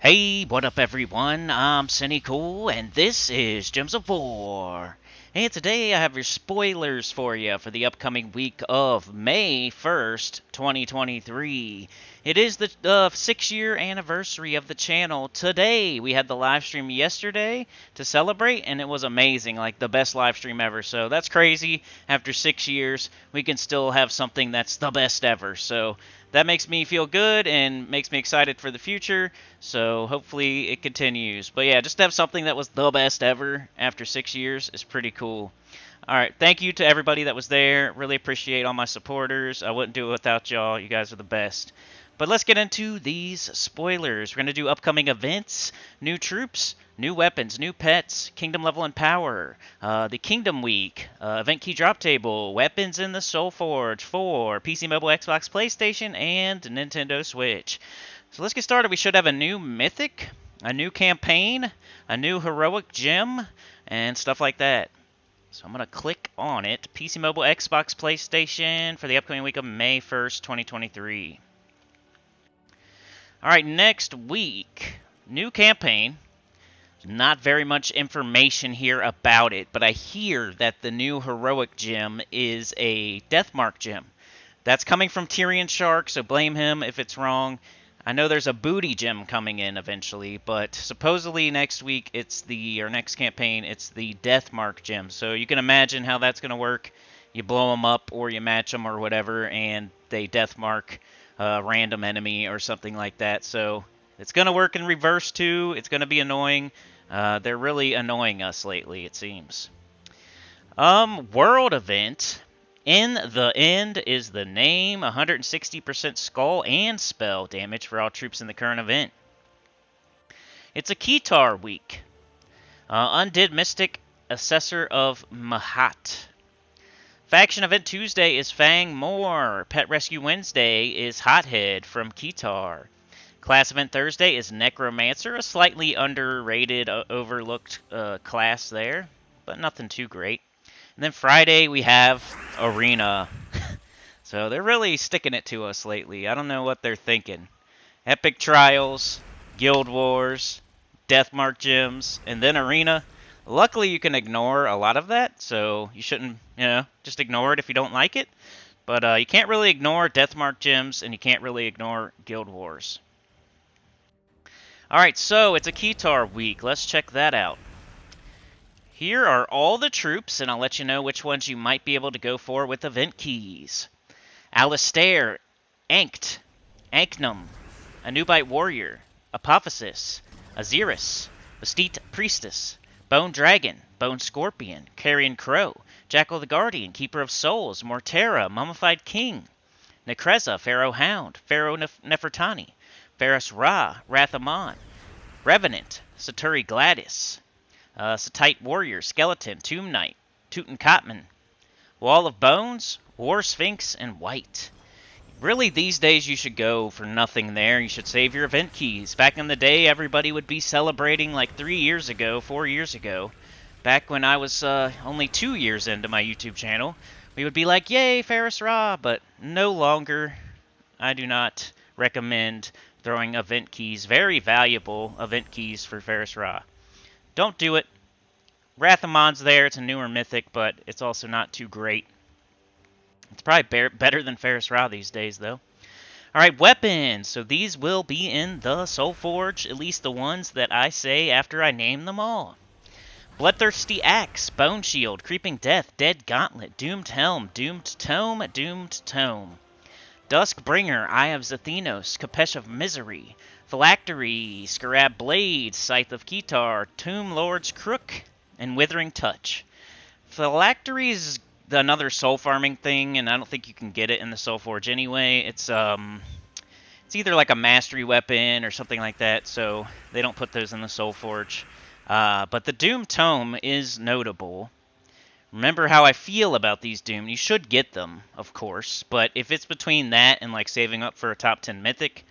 Hey, what up everyone? I'm Sinnycool, and this is Gems of War. And today I have your spoilers for you for the upcoming week of May 1st, 2023. It is the 6-year anniversary of the channel today. We had the live stream yesterday to celebrate, and it was amazing, like the best live stream ever. So that's crazy. After 6 years, we can still have something that's the best ever. So that makes me feel good and makes me excited for the future. So hopefully it continues. But yeah, just to have something that was the best ever after 6 years is pretty cool. All right, thank you to everybody that was there. Really appreciate all my supporters. I wouldn't do it without y'all. You guys are the best. But let's get into these spoilers. We're going to do upcoming events, new troops, new weapons, new pets, kingdom level and power, the Kingdom Week, event key drop table, weapons in the Soul Forge for PC, mobile, Xbox, PlayStation, and Nintendo Switch. So let's get started. We should have a new Mythic, a new campaign, a new heroic gem, and stuff like that. So I'm going to click on it. PC, mobile, Xbox, PlayStation for the upcoming week of May 1st, 2023. Alright, next week, new campaign. Not very much information here about it, but I hear that the new heroic gem is a Deathmark gem. That's coming from Tyrion Shark, so blame him if it's wrong. I know there's a booty gem coming in eventually, but supposedly next week next campaign, it's the Deathmark gem. So you can imagine how that's going to work. You blow them up or you match them or whatever, and they Deathmark a random enemy or something like that. So it's going to work in reverse too. It's going to be annoying. They're really annoying us lately, it seems. World event. In the End is the name. 160% skull and spell damage for all troops in the current event. It's a Keytar week. Undead Mystic, Assessor of Mahat. Faction Event Tuesday is Fang Moore. Pet Rescue Wednesday is Hothead from Keytar. Class Event Thursday is Necromancer, a slightly underrated, overlooked class there, but nothing too great. And then Friday we have Arena. So they're really sticking it to us lately. I don't know what they're thinking. Epic Trials, Guild Wars, Deathmark Gems, and then Arena. Luckily, you can ignore a lot of that, so you shouldn't, just ignore it if you don't like it. But you can't really ignore Deathmark Gems, and you can't really ignore Guild Wars. Alright, so it's a Keytar week. Let's check that out. Here are all the troops, and I'll let you know which ones you might be able to go for with event keys. Alistair, Ankt, Anknum, Anubite Warrior, Apophysis, Aziris, Bastet Priestess, Bone Dragon, Bone Scorpion, Carrion Crow, Jackal the Guardian, Keeper of Souls, Mortera, Mummified King, Necreza, Pharaoh Hound, Pharaoh Nefertani, Ferris Ra, Wrath Amon, Revenant, Saturi Gladys, Satite Warrior, Skeleton, Tomb Knight, Tutankhamun, Wall of Bones, War Sphinx, and White. Really, these days you should go for nothing there. You should save your event keys. Back in the day, everybody would be celebrating like 3 years ago, 4 years ago. Back when I was only 2 years into my YouTube channel, we would be like, yay, Ferris Ra, but no longer. I do not recommend throwing event keys, very valuable event keys for Ferris Ra. Don't do it. Rathamon's there. It's a newer mythic, but it's also not too great. It's probably better than Ferris Ra these days, though. Alright, weapons. So these will be in the Soul Forge, at least the ones that I say after I name them all. Bloodthirsty Axe, Bone Shield, Creeping Death, Dead Gauntlet, Doomed Helm, Doomed Tome, Doomed Tome. Duskbringer, Eye of Zathenos, Capesh of Misery, Phylactery, Scarab Blade, Scythe of Keytar, Tomb Lord's Crook, and Withering Touch. Phylactery is another soul farming thing, and I don't think you can get it in the Soul Forge anyway. It's either like a mastery weapon or something like that, so they don't put those in the Soul Forge. But the Doom Tome is notable. Remember how I feel about these Doom. You should get them, of course, but if it's between that and like saving up for a top 10 mythic,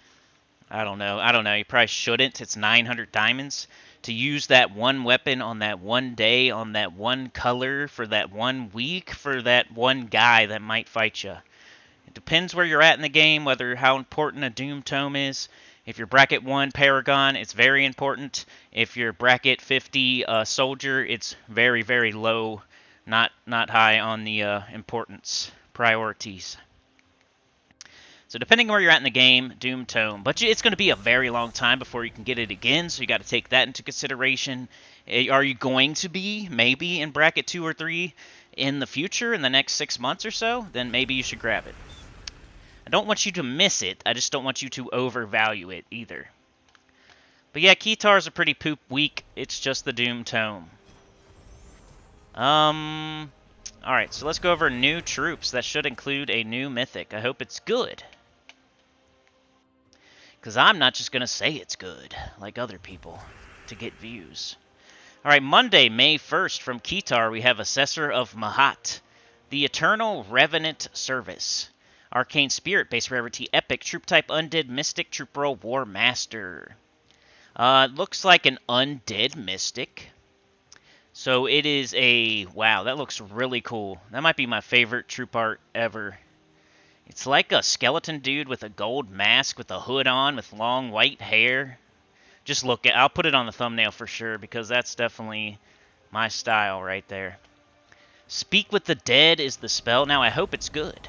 I don't know. You probably shouldn't. It's 900 diamonds. To use that one weapon on that one day, on that one color, for that 1 week, for that one guy that might fight you. It depends where you're at in the game, how important a Doom Tome is. If you're bracket 1 Paragon, it's very important. If you're bracket 50 Soldier, it's very, very low, not high on the importance priorities. So depending on where you're at in the game, Doom Tome. But it's going to be a very long time before you can get it again, so you got to take that into consideration. Are you going to be maybe in bracket 2 or 3 in the future, in the next 6 months or so? Then maybe you should grab it. I don't want you to miss it, I just don't want you to overvalue it either. But yeah, Keytar's a pretty poop week. It's just the Doom Tome. Alright, so let's go over new troops. That should include a new Mythic. I hope it's good. Because I'm not just going to say it's good, like other people, to get views. Alright, Monday, May 1st, from Keytar, we have Assessor of Mahat. The Eternal Revenant Service. Arcane Spirit, base rarity, Epic, Troop type Undead, Mystic, Troop roll, War Master. Looks like an Undead Mystic. So it is a... Wow, that looks really cool. That might be my favorite troop art ever. It's like a skeleton dude with a gold mask with a hood on with long white hair. Just look at... I'll put it on the thumbnail for sure because that's definitely my style right there. Speak with the Dead is the spell. Now I hope it's good.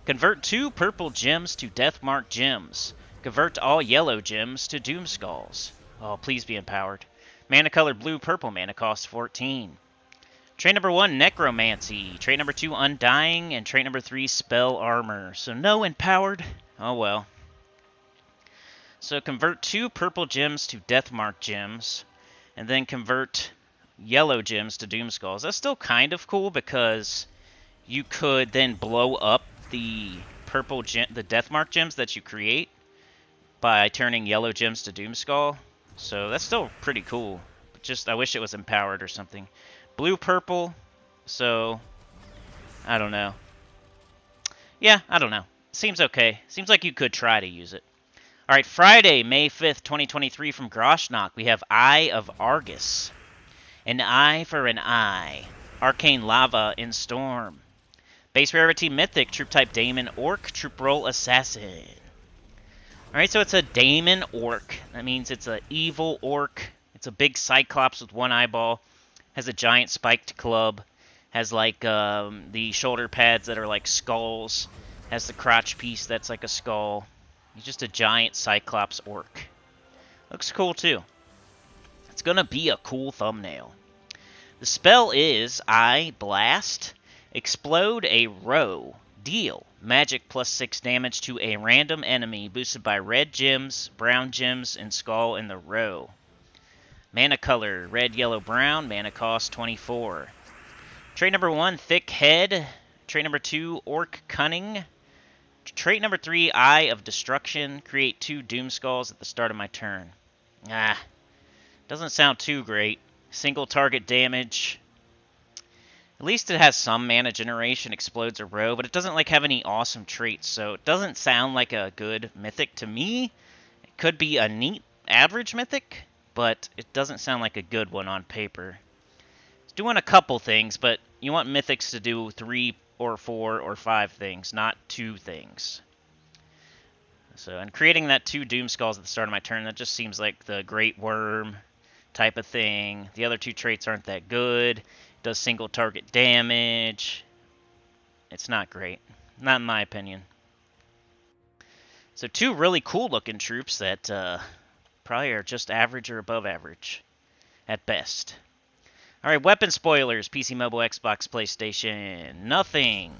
Convert 2 purple gems to Deathmark gems. Convert all yellow gems to Doom Skulls. Oh, please be empowered. Mana color blue, purple mana cost 14. Trait number 1, Necromancy. Trait number 2, Undying. And trait number 3, Spell Armor. So no empowered. Oh well. So convert 2 purple gems to Deathmark gems. And then convert yellow gems to Doom Skulls. That's still kind of cool because you could then blow up the purple the Deathmark gems that you create by turning yellow gems to Doom Skull. So that's still pretty cool. But just I wish it was empowered or something. Blue purple. So I don't know. Yeah, I don't know. Seems okay. Seems like you could try to use it. Alright, Friday, May 5th, 2023 from Groshnock, we have Eye of Argus. An eye for an eye. Arcane Lava in Storm. Base rarity Mythic, troop type Daemon Orc, troop roll Assassin. Alright, so it's a Daemon Orc. That means it's an evil orc. It's a big cyclops with one eyeball. Has a giant spiked club. Has like the shoulder pads that are like skulls. Has the crotch piece that's like a skull. He's just a giant cyclops orc. Looks cool too. It's gonna be a cool thumbnail. The spell is Eye Blast. Explode a row. Deal magic plus 6 damage to a random enemy boosted by red gems, brown gems, and skull in the row. Mana color, red, yellow, brown. Mana cost 24. Trait number 1, Thick Head. Trait number 2, Orc Cunning. Trait number 3, Eye of Destruction. Create 2 Doom Skulls at the start of my turn. Doesn't sound too great. Single target damage. At least it has some mana generation, explodes a row, but it doesn't like have any awesome traits, so it doesn't sound like a good mythic to me. It could be a neat average mythic, but it doesn't sound like a good one on paper. It's doing a couple things, but you want mythics to do 3 or 4 or 5 things, not 2 things. So, and creating that 2 Doom Skulls at the start of my turn, that just seems like the Great Worm type of thing. The other 2 traits aren't that good. Does single target damage. It's not great. Not in my opinion. So 2 really cool looking troops that probably are just average or above average at best. Alright, weapon spoilers. PC, mobile, Xbox, PlayStation. Nothing.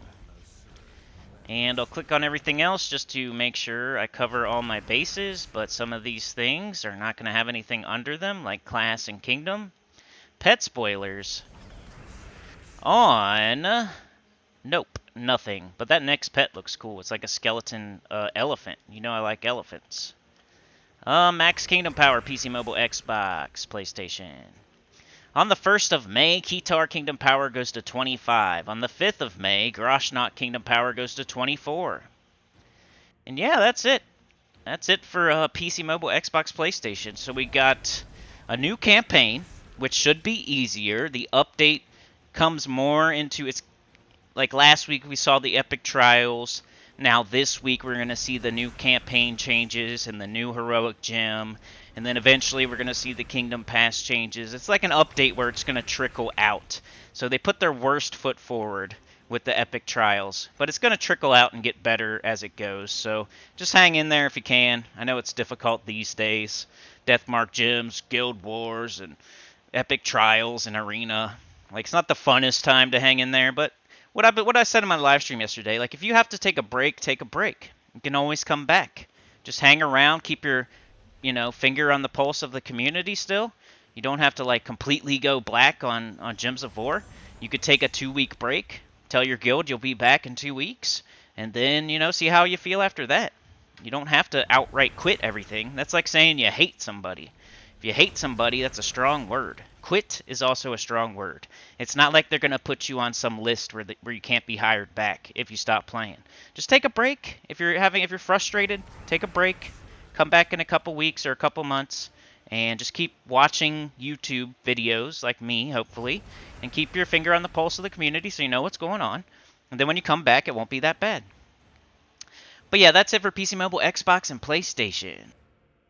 And I'll click on everything else just to make sure I cover all my bases, but some of these things are not going to have anything under them, like class and kingdom. Pet spoilers. On... Nope, nothing. But that next pet looks cool. It's like a skeleton elephant. You know I like elephants. Max Kingdom Power, PC, mobile, Xbox, PlayStation. On the 1st of May, Keytar Kingdom Power goes to 25. On the 5th of May, Groshnock Kingdom Power goes to 24. And yeah, that's it. That's it for PC, mobile, Xbox, PlayStation. So we got a new campaign, which should be easier. The update comes more into its... Like last week, we saw the Epic Trials. Now this week we're going to see the new campaign changes and the new heroic gem, and then eventually we're going to see the Kingdom Pass changes. It's like an update where it's going to trickle out. So they put their worst foot forward with the epic trials, but it's going to trickle out and get better as it goes. So just hang in there if you can. I know it's difficult these days. Deathmark gems, guild wars, and epic trials and arena. Like, it's not the funnest time to hang in there, but what I said in my live stream yesterday, like, if you have to take a break, take a break. You can always come back. Just hang around, keep your, finger on the pulse of the community still. You don't have to, like, completely go black on Gems of War. You could take a 2-week break, tell your guild you'll be back in 2 weeks, and then, see how you feel after that. You don't have to outright quit everything. That's like saying you hate somebody. If you hate somebody, that's a strong word. Quit is also a strong word. It's not like they're going to put you on some list where you can't be hired back if you stop playing. Just take a break. If you're frustrated, take a break. Come back in a couple weeks or a couple months and just keep watching YouTube videos like me, hopefully, and keep your finger on the pulse of the community so you know what's going on. And then when you come back, it won't be that bad. But yeah, that's it for PC Mobile, Xbox, and PlayStation.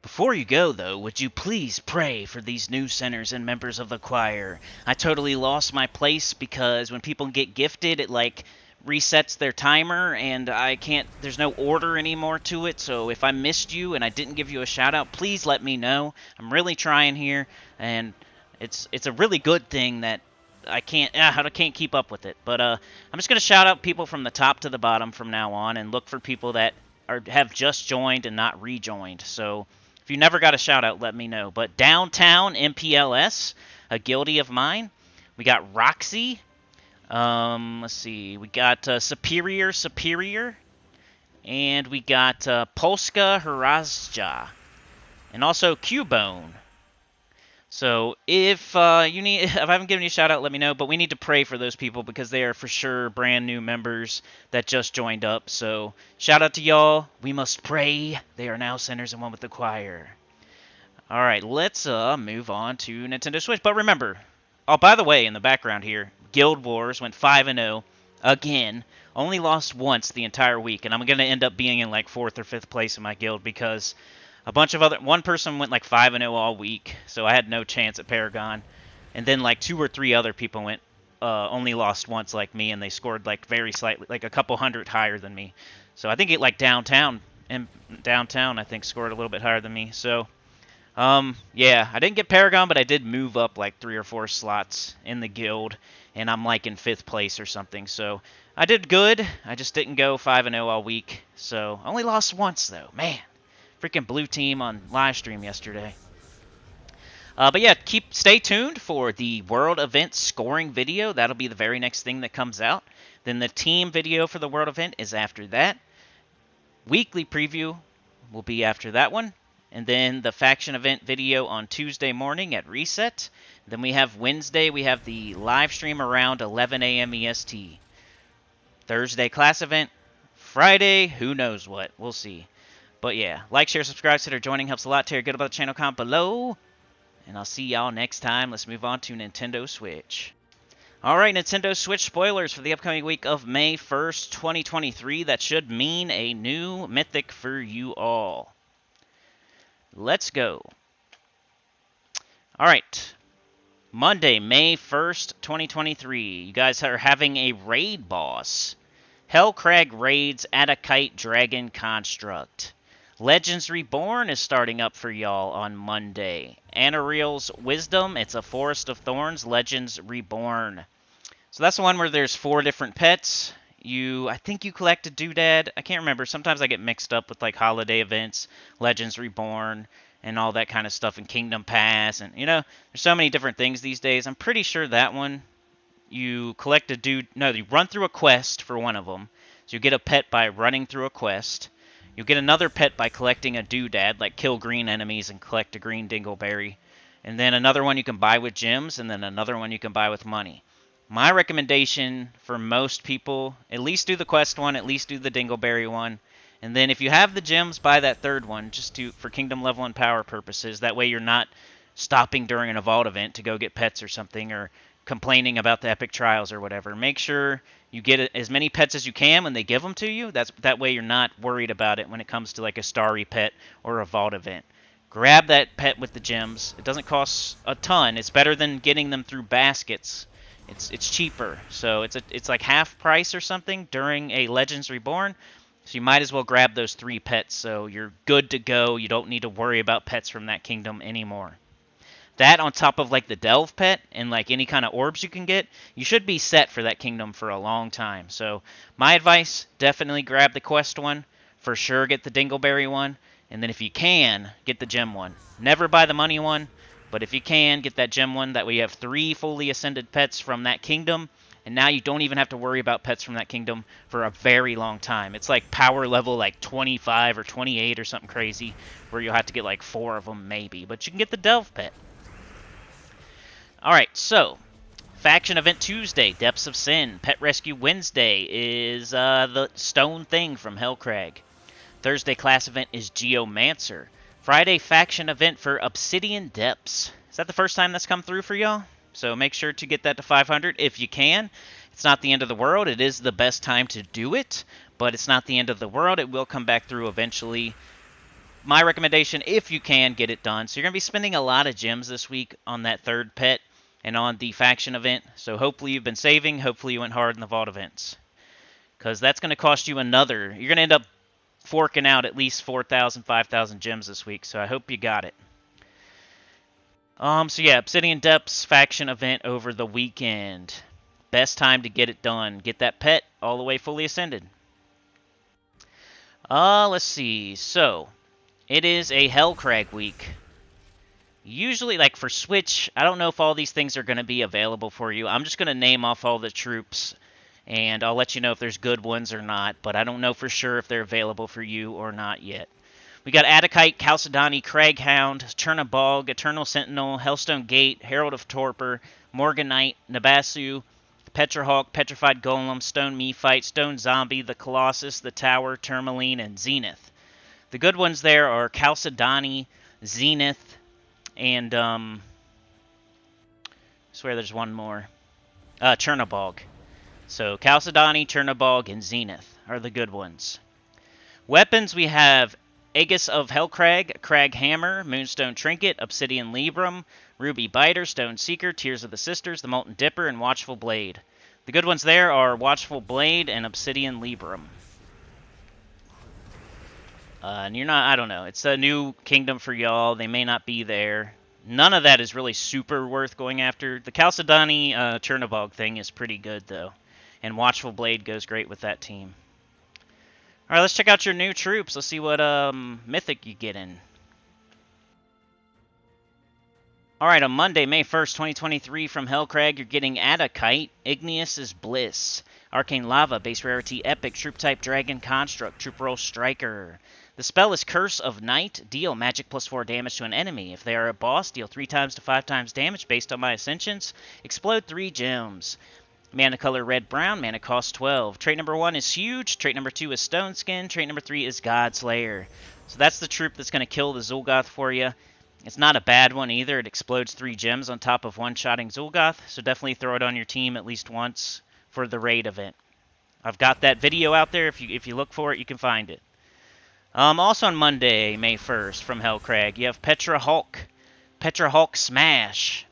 Before you go, though, would you please pray for these new centers and members of the choir? I totally lost my place because when people get gifted, it, like, resets their timer, and there's no order anymore to it, so if I missed you and I didn't give you a shout-out, please let me know. I'm really trying here, and it's a really good thing that I can't keep up with it. But I'm just going to shout out people from the top to the bottom from now on and look for people that have just joined and not rejoined, so if you never got a shout-out, let me know. But Downtown MPLS, a guildie of mine. We got Roxy. Let's see. We got Superior. And we got Polska Harazja. And also Cubone. So if I haven't given you a shout-out, let me know. But we need to pray for those people because they are for sure brand new members that just joined up. So shout out to y'all. We must pray. They are now centers and one with the choir. All right, let's move on to Nintendo Switch. But remember, oh, by the way, in the background here, Guild Wars went 5-0 again. Only lost once the entire week, and I'm going to end up being in like 4th or 5th place in my guild because one person went like 5-0 all week, so I had no chance at Paragon. And then like 2 or 3 other people went only lost once like me, and they scored like very slightly, like a couple hundred higher than me. So I think Downtown I think scored a little bit higher than me. So yeah, I didn't get Paragon, but I did move up like 3 or 4 slots in the guild, and I'm like in 5th place or something. So I did good. I just didn't go 5-0 all week. So I only lost once though, man. Freaking blue team on live stream yesterday. But yeah, stay tuned for the World Event scoring video. That'll be the very next thing that comes out. Then the team video for the World Event is after that. Weekly preview will be after that one. And then the faction event video on Tuesday morning at Reset. Then we have Wednesday, we have the live stream around 11 a.m. EST. Thursday class event. Friday, who knows what. We'll see. But yeah, like, share, subscribe, consider joining. Helps a lot. Tell your good about the channel, comment below. And I'll see y'all next time. Let's move on to Nintendo Switch. Alright, Nintendo Switch spoilers for the upcoming week of May 1st, 2023. That should mean a new Mythic for you all. Let's go. Alright. Monday, May 1st, 2023. You guys are having a raid boss. Hellcrag raids Adakite Dragon Construct. Legends Reborn is starting up for y'all on Monday. Anariel's Wisdom, it's a Forest of Thorns, Legends Reborn. So that's the one where there's 4 different pets. I think you collect a doodad. I can't remember. Sometimes I get mixed up with like holiday events, Legends Reborn, and all that kind of stuff, and Kingdom Pass. And, there's so many different things these days. I'm pretty sure that one, you collect you run through a quest for one of them. So you get a pet by running through a quest. You'll get another pet by collecting a doodad, like kill green enemies and collect a green dingleberry. And then another one you can buy with gems, and then another one you can buy with money. My recommendation for most people, at least do the quest one, at least do the dingleberry one. And then if you have the gems, buy that third one, just for kingdom level and power purposes. That way you're not stopping during an Evolve event to go get pets or something, or complaining about the epic trials or whatever. Make sure you get as many pets as you can when they give them to you. That way you're not worried about it when it comes to like a starry pet or a vault event. Grab that pet with the gems. It doesn't cost a ton. It's better than getting them through baskets. It's cheaper. So it's like half price or something during a Legends Reborn. So you might as well grab those 3 pets so you're good to go. You don't need to worry about pets from that kingdom anymore. That on top of like the Delve pet and like any kind of orbs you can get, you should be set for that kingdom for a long time. So my advice, definitely grab the quest one. For sure get the Dingleberry one. And then if you can, get the gem one. Never buy the money one, but if you can, get that gem one. That way you have 3 fully ascended pets from that kingdom. And now you don't even have to worry about pets from that kingdom for a very long time. It's like power level like 25 or 28 or something crazy, where you'll have to get like 4 of them maybe. But you can get the Delve pet. Alright, so, Faction Event Tuesday, Depths of Sin. Pet Rescue Wednesday is the Stone Thing from Hellcrag. Thursday class event is Geomancer. Friday faction event for Obsidian Depths. Is that the first time that's come through for y'all? So make sure to get that to 500 if you can. It's not the end of the world. It is the best time to do it, but it's not the end of the world. It will come back through eventually. My recommendation, if you can, get it done. So you're going to be spending a lot of gems this week on that 3rd pet and on the faction event. So hopefully you've been saving. Hopefully you went hard in the vault events. Because that's going to cost you another. You're going to end up forking out at least 4,000, 5,000 gems this week. So I hope you got it. So yeah, Obsidian Depths faction event over the weekend. Best time to get it done. Get that pet all the way fully ascended. Let's see. So, it is a Hellcrag week. Usually, like for Switch, I don't know if all these things are going to be available for you. I'm just going to name off all the troops, and I'll let you know if there's good ones or not, but I don't know for sure if they're available for you or not yet. We got Adakite, Chalcedony, Craghound, Chernabog, Eternal Sentinel, Hellstone Gate, Herald of Torpor, Morganite, Nabasu, Petrahawk, Petrified Golem, Stone Mephite, Stone Zombie, the Colossus, the Tower, Tourmaline, and Zenith. The good ones there are Chalcedony, Zenith, and I swear there's one more. Chernabog. So Chalcedony, Chernabog, and Zenith are the good ones. Weapons, we have Aegis of Hellcrag, Crag Hammer, Moonstone Trinket, Obsidian Librum, Ruby Biter, Stone Seeker, Tears of the Sisters, the Molten Dipper, and Watchful Blade. The good ones there are Watchful Blade and Obsidian Librum. And you're not, I don't know, it's a new kingdom for y'all. They may not be there. None of that is really super worth going after. The Chalcedony Chernabog thing is pretty good, though. And Watchful Blade goes great with that team. Alright, let's check out your new troops. Let's see what Mythic you get in. Alright, on Monday, May 1st, 2023, from Hellcrag, you're getting Adakite. Igneous is Bliss. Arcane Lava, base rarity Epic, troop type Dragon Construct, troop roll Striker. The spell is Curse of Night. Deal magic +4 damage to an enemy. If they are a boss, deal 3 times to 5 times damage based on my ascensions. Explode 3 gems. Mana color red-brown, mana cost 12. Trait number 1 is Huge, trait number 2 is Stone Skin, trait number 3 is Godslayer. So that's the troop that's going to kill the Zul'Goth for you. It's not a bad one either. It explodes 3 gems on top of one-shotting Zul'Goth, so definitely throw it on your team at least once for the raid event. I've got that video out there. If you look for it, you can find it. Also on Monday, May 1st, from Hellcrag, you have Petrahawk Smash.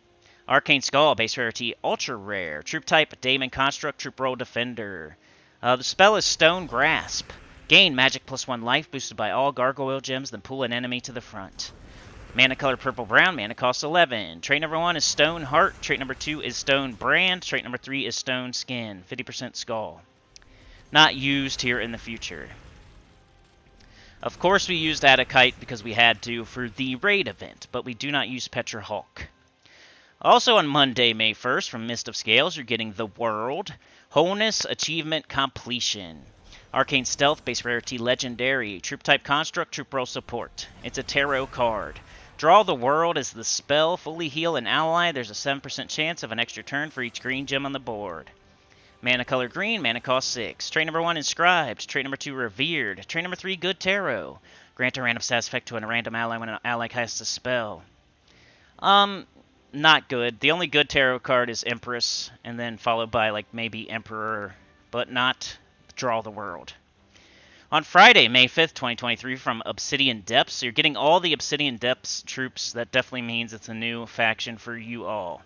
Arcane Skull, base rarity Ultra Rare. Troop type Daemon Construct, troop roll Defender. The spell is Stone Grasp. Gain magic +1 life boosted by all gargoyle gems, then pull an enemy to the front. Mana color purple-brown, mana cost 11. Trait number 1 is Stone Heart. Trait number 2 is Stone Brand. Trait number 3 is Stone Skin. 50% Skull. Not used here in the future. Of course we used Adakite because we had to for the raid event, but we do not use Petrahawk. Also on Monday, May 1st, from Mist of Scales, you're getting The World. Wholeness Achievement Completion. Arcane Stealth, base rarity Legendary. Troop type Construct, troop roll Support. It's a tarot card. Draw the World as the spell. Fully heal an ally. There's a 7% chance of an extra turn for each green gem on the board. Mana color green, mana cost 6. Trait number 1, Inscribed. Trait number 2, Revered. Trait number 3, Good Tarot. Grant a random status effect to a random ally when an ally casts a spell. not good. The only good tarot card is Empress, and then followed by like maybe Emperor, but not Draw the World. On Friday, May 5th, 2023, from Obsidian Depths, you're getting all the Obsidian Depths troops. That definitely means it's a new faction for you all.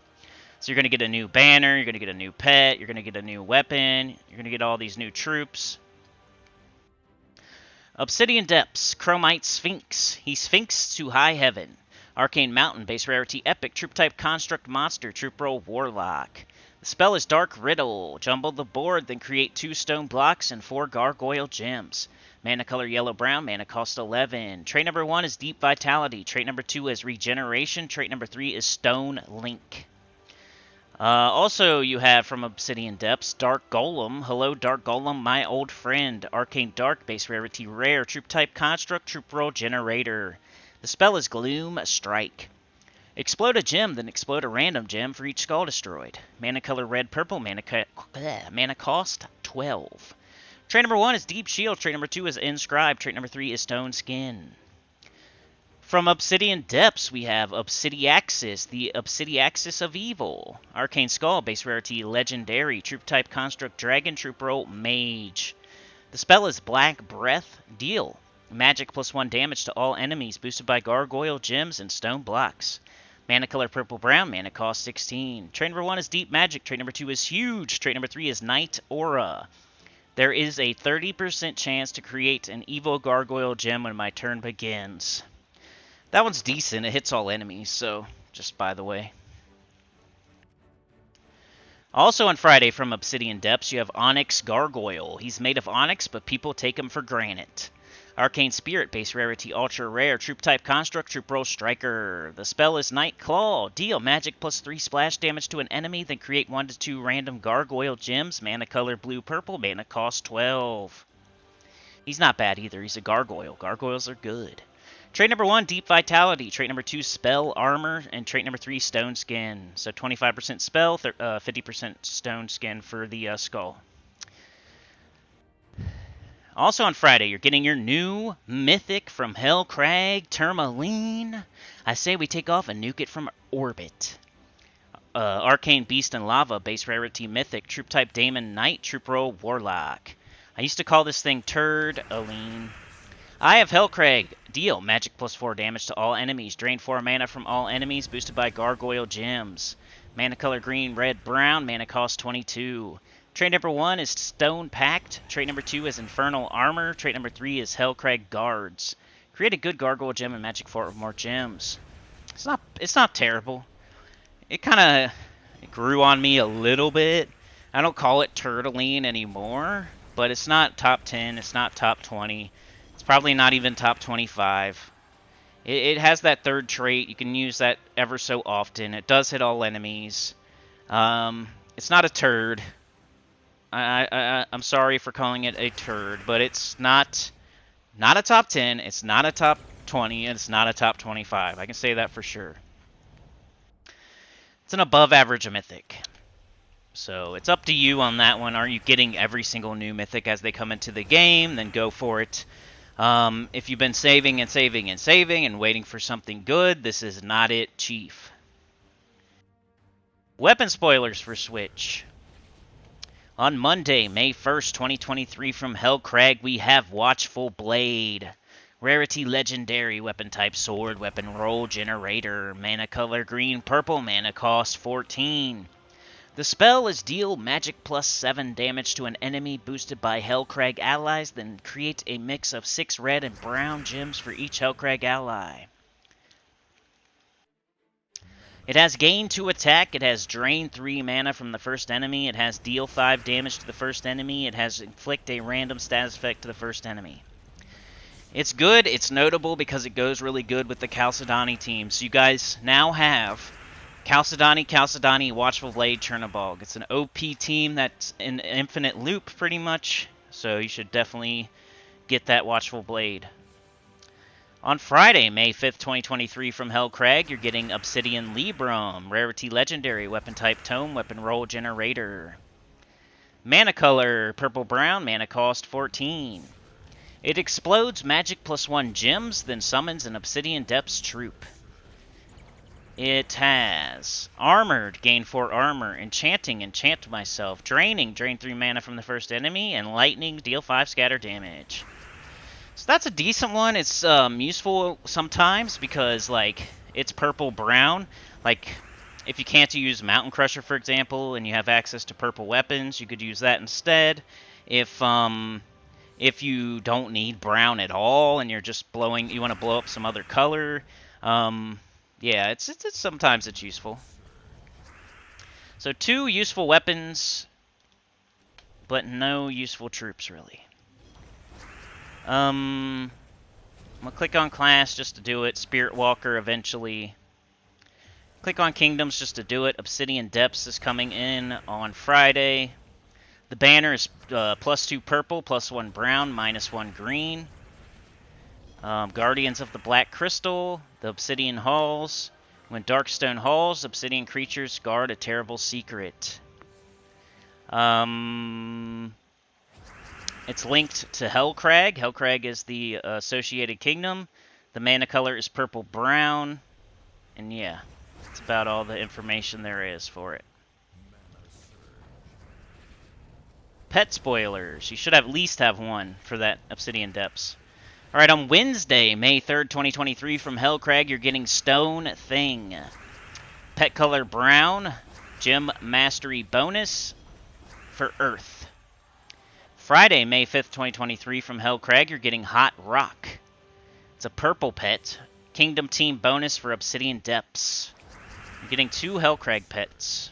So you're going to get a new banner, you're going to get a new pet, you're going to get a new weapon, you're going to get all these new troops. Obsidian Depths, Chromite Sphinx. He Sphinx to high heaven. Arcane Mountain, base rarity Epic, troop type Construct Monster, troop roll Warlock. The spell is Dark Riddle. Jumble the board, then create 2 stone blocks and 4 gargoyle gems. Mana color yellow-brown, mana cost 11. Trait number 1 is Deep Vitality. Trait number 2 is Regeneration. Trait number 3 is Stone Link. Also, you have from Obsidian Depths, Dark Golem. Hello, Dark Golem, my old friend. Arcane Dark, base rarity rare. Troop type Construct, troop roll Generator. The spell is Gloom Strike. Explode a gem, then explode a random gem for each skull destroyed. Mana color red-purple, mana cost 12. Trait number 1 is Deep Shield. Trait number 2 is Inscribe. Trait number 3 is Stone Skin. From Obsidian Depths, we have Obsidiaxis, the Obsidiaxis of Evil. Arcane Skull, base rarity Legendary. Troop type Construct Dragon. Troop roll Mage. The spell is Black Breath. Deal magic +1 damage to all enemies, boosted by gargoyle gems and stone blocks. Mana color purple-brown, mana cost 16. Trait number 1 is Deep Magic. Trait number 2 is Huge. Trait number 3 is Night Aura. There is a 30% chance to create an evil gargoyle gem when my turn begins. That one's decent. It hits all enemies, so just by the way. Also on Friday from Obsidian Depths, you have Onyx Gargoyle. He's made of onyx, but people take him for granite. Arcane Spirit, base rarity ultra rare. Troop type Construct, troop roll Striker. The spell is Night Claw. Deal magic +3 splash damage to an enemy, then create 1 to 2 random gargoyle gems. Mana color blue-purple, mana cost 12. He's not bad either. He's a gargoyle. Gargoyles are good. Trait number 1, Deep Vitality. Trait number 2, Spell Armor. And trait number 3, Stone Skin. So 25% spell, 50% stone skin for the skull. Also on Friday, you're getting your new Mythic from Hellcrag, Tourmaline. I say we take off and nuke it from orbit. Arcane Beast and Lava, base rarity Mythic, troop type Daemon Knight, troop roll Warlock. I used to call this thing Turd-aline. Eye of Hellcrag. Deal magic +4 damage to all enemies. Drain 4 mana from all enemies, boosted by gargoyle gems. Mana color green, red, brown, mana cost 22. Trait number 1 is Stone Pact. Trait number 2 is Infernal Armor. Trait number 3 is Hellcrag Guards. Create a good gargoyle gem and magic 4 or more gems. It's not terrible. It kind of grew on me a little bit. I don't call it Turtling anymore, but it's not top 10. It's not top 20. It's probably not even top 25. It has that third trait. You can use that ever so often. It does hit all enemies. It's not a turd. I'm sorry for calling it a turd, but it's not a top 10, it's not a top 20, and it's not a top 25. I can say that for sure. It's an above average Mythic. So it's up to you on that one. Are you getting every single new Mythic as they come into the game? Then go for it. If you've been saving and saving and saving and waiting for something good, this is not it, Chief. Weapon spoilers for Switch. On Monday, May 1st, 2023, from Hellcrag, we have Watchful Blade. Rarity Legendary, weapon type Sword, weapon roll Generator, mana color green, purple, mana cost 14. The spell is deal magic +7 damage to an enemy boosted by Hellcrag allies, then create a mix of 6 red and brown gems for each Hellcrag ally. It has gain 2 attack, it has drain 3 mana from the first enemy, it has deal 5 damage to the first enemy, it has inflict a random status effect to the first enemy. It's good, it's notable because it goes really good with the Chalcedony team. So you guys now have Chalcedony, Watchful Blade, Chernobog. It's an OP team that's in infinite loop pretty much, so you should definitely get that Watchful Blade. On Friday, May 5th, 2023, from Hellcrag, you're getting Obsidian Librum, Rarity Legendary, weapon type Tome, weapon roll Generator. Mana color purple-brown, mana cost 14. It explodes magic +1 gems, then summons an Obsidian Depths troop. It has Armored, gain 4 armor. Enchanting, enchant myself. Draining, drain 3 mana from the first enemy. And Lightning, deal 5 scatter damage. So that's a decent one. It's useful sometimes because, like, it's purple-brown. Like, if you can't use Mountain Crusher, for example, and you have access to purple weapons, you could use that instead. If you don't need brown at all and you're just you want to blow up some other color, yeah, it's sometimes it's useful. So 2 useful weapons, but no useful troops really. I'm gonna click on class just to do it. Spirit Walker eventually. Click on Kingdoms just to do it. Obsidian Depths is coming in on Friday. The banner is +2 purple, +1 brown, -1 green. Guardians of the Black Crystal, the Obsidian Halls. When Darkstone Halls, Obsidian creatures guard a terrible secret. It's linked to Hellcrag. Hellcrag is the associated kingdom. The mana color is purple-brown. And yeah, that's about all the information there is for it. Pet spoilers. You should at least have one for that Obsidian Depths. Alright, on Wednesday, May 3rd, 2023, from Hellcrag, you're getting Stone Thing. Pet color brown. Gem Mastery bonus for Earth. Friday, May 5th, 2023, from Hellcrag, you're getting Hot Rock. It's a purple pet. Kingdom Team bonus for Obsidian Depths. You're getting 2 Hellcrag pets.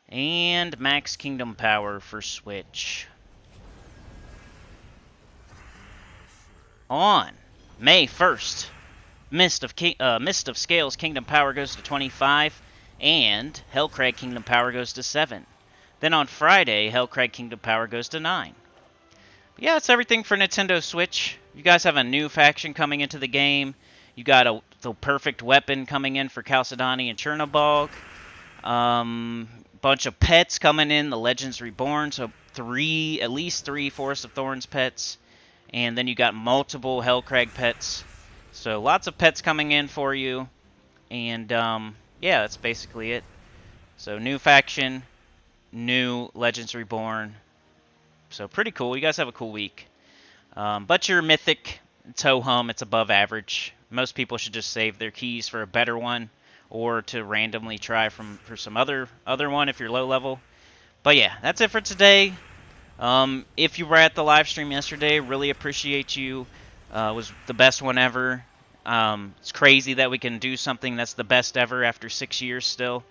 And max Kingdom Power for Switch. On May 1st, Mist of Scales Kingdom Power goes to 25, and Hellcrag Kingdom Power goes to 7. Then on Friday, Hellcrag Kingdom Power goes to 9. But yeah, that's everything for Nintendo Switch. You guys have a new faction coming into the game. You got the perfect weapon coming in for Chalcedony and Chernobog. Bunch of pets coming in, the Legends Reborn, so at least 3 Forest of Thorns pets. And then you got multiple Hellcrag pets. So lots of pets coming in for you. And yeah, that's basically it. So new faction, new Legends Reborn. So pretty cool. You guys have a cool week. But your Mythic, it's ho-hum, it's above average. Most people should just save their keys for a better one, or to randomly try for some other one if you're low level. But yeah, that's it for today. If you were at the live stream yesterday, really appreciate you. It was the best one ever. It's crazy that we can do something that's the best ever after 6 years still.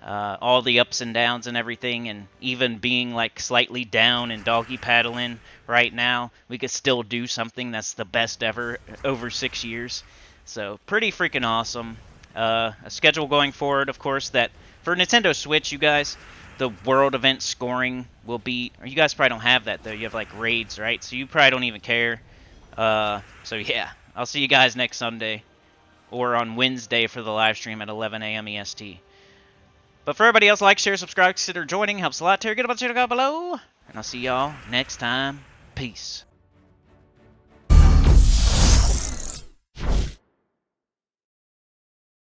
All the ups and downs and everything, and even being like slightly down and doggy paddling right now, we could still do something that's the best ever over 6 years. So pretty freaking awesome. A schedule going forward, of course, that for Nintendo Switch, you guys, the world event scoring will be, or you guys probably don't have that though, you have like raids, right? So you probably don't even care. So yeah, I'll see you guys next Sunday, or on Wednesday for the live stream at 11 a.m. EST. But for everybody else, like, share, subscribe, consider joining, helps a lot. Get a bunch of down below, and I'll see y'all next time. Peace.